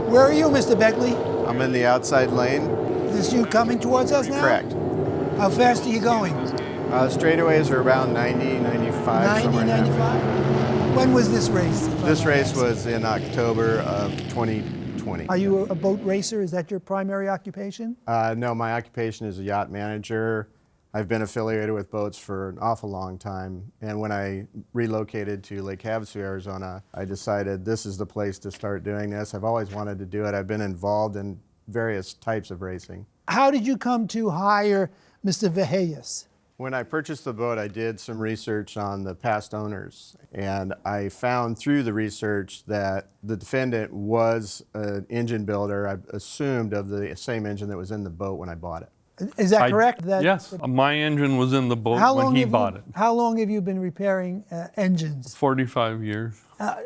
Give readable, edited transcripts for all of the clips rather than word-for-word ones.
Where are you, Mr. Beckley? I'm in the outside lane. Is this you coming towards us now? Correct. How fast are you going? Straightaways are about 90, 95. 90, somewhere in there. 95? When was this race? This race was in October of 2020. Are you a boat racer? Is that your primary occupation? No, my occupation is a yacht manager. I've been affiliated with boats for an awful long time. And when I relocated to Lake Havasu, Arizona, I decided this is the place to start doing this. I've always wanted to do it. I've been involved in various types of racing. How did you come to hire Mr. Verheyes? When I purchased the boat, I did some research on the past owners, and I found through the research that the defendant was an engine builder, I assumed, of the same engine that was in the boat when I bought it. Is that correct? Yes, my engine was in the boat when he bought it. How long have you been repairing engines? 45 years.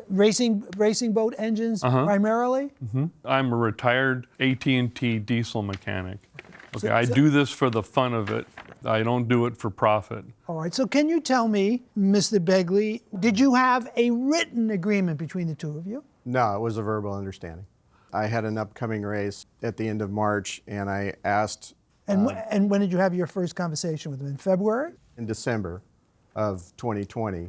Racing boat engines primarily? Mm-hmm. I'm a retired AT&T diesel mechanic. Okay, I do this for the fun of it. I don't do it for profit. All right, so can you tell me, Mr. Begley, did you have a written agreement between the two of you? No, it was a verbal understanding. I had an upcoming race at the end of March, and I asked... And when did you have your first conversation with him? In February? In December of 2020.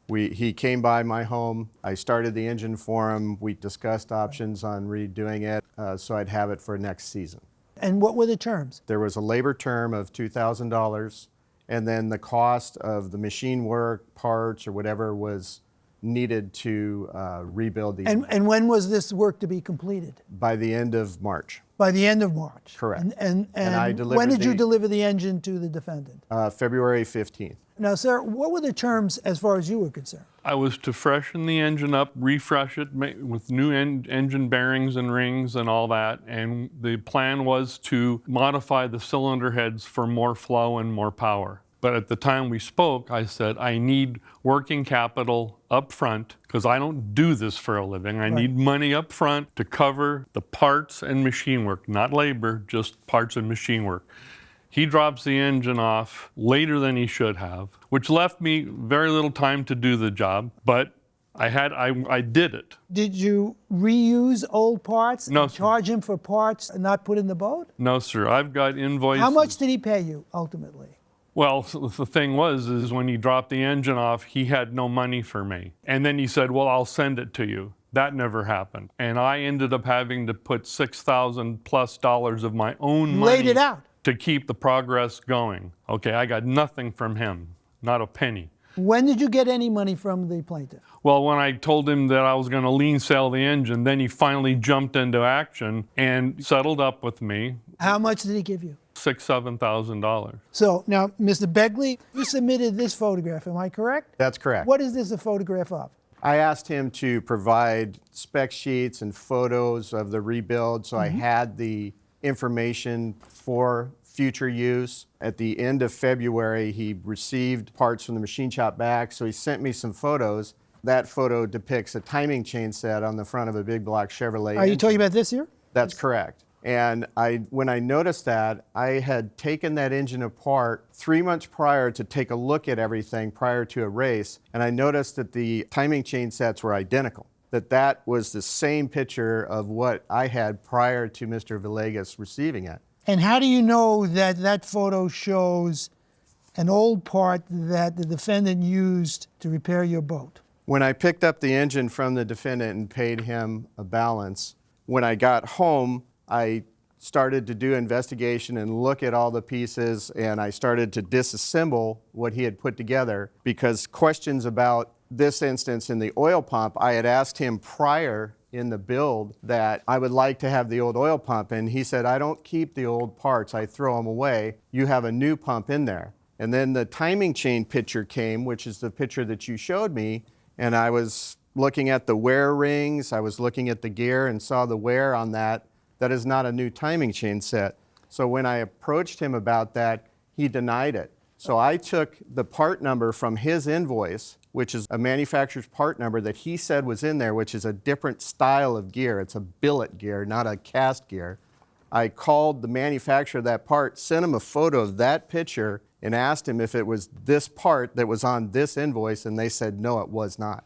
He came by my home. I started the engine for him. We discussed options on redoing it, so I'd have it for next season. And what were the terms? There was a labor term of $2,000, and then the cost of the machine work, parts, or whatever was needed to rebuild the engine. And when was this work to be completed? By the end of March. By the end of March. Correct. And I delivered when did you deliver the engine to the defendant? February 15th. Now, sir, what were the terms as far as you were concerned? I was to freshen the engine up, refresh it with new engine bearings and rings and all that. And the plan was to modify the cylinder heads for more flow and more power. But at the time we spoke, I said, I need working capital up front because I don't do this for a living. I need money up front to cover the parts and machine work, not labor, just parts and machine work. He drops the engine off later than he should have, which left me very little time to do the job, but I did it. Did you reuse old parts? No, and charge him for parts not put in the boat? No, sir. I've got invoices. How much did he pay you ultimately? Well, the thing is when he dropped the engine off, he had no money for me. And then he said, well, I'll send it to you. That never happened. And I ended up having to put $6,000+ of my own money. Laid it out. To keep the progress going. Okay, I got nothing from him, not a penny. When did you get any money from the plaintiff? Well, when I told him that I was going to lien sell the engine, then he finally jumped into action and settled up with me. How much did he give you? $6,000, $7,000. So now, Mr. Begley, you submitted this photograph, am I correct? That's correct. What is this a photograph of? I asked him to provide spec sheets and photos of the rebuild, so I had the information for future use. At the end of February, he received parts from the machine shop back, so he sent me some photos. That photo depicts a timing chain set on the front of a big block Chevrolet. Are you talking about this here? That's correct. And when I noticed that, I had taken that engine apart 3 months prior to take a look at everything prior to a race, and I noticed that the timing chain sets were identical. That was the same picture of what I had prior to Mr. Villegas receiving it. And how do you know that that photo shows an old part that the defendant used to repair your boat? When I picked up the engine from the defendant and paid him a balance, when I got home, I started to do investigation and look at all the pieces, and I started to disassemble what he had put together because questions about this instance in the oil pump, I had asked him prior in the build that I would like to have the old oil pump, and he said, I don't keep the old parts, I throw them away. You have a new pump in there. And then the timing chain picture came, which is the picture that you showed me, and I was looking at the wear rings, I was looking at the gear and saw the wear on that. That is not a new timing chain set. So when I approached him about that, he denied it. So I took the part number from his invoice, which is a manufacturer's part number that he said was in there, which is a different style of gear. It's a billet gear, not a cast gear. I called the manufacturer of that part, sent him a photo of that picture, and asked him if it was this part that was on this invoice, and they said, no, it was not.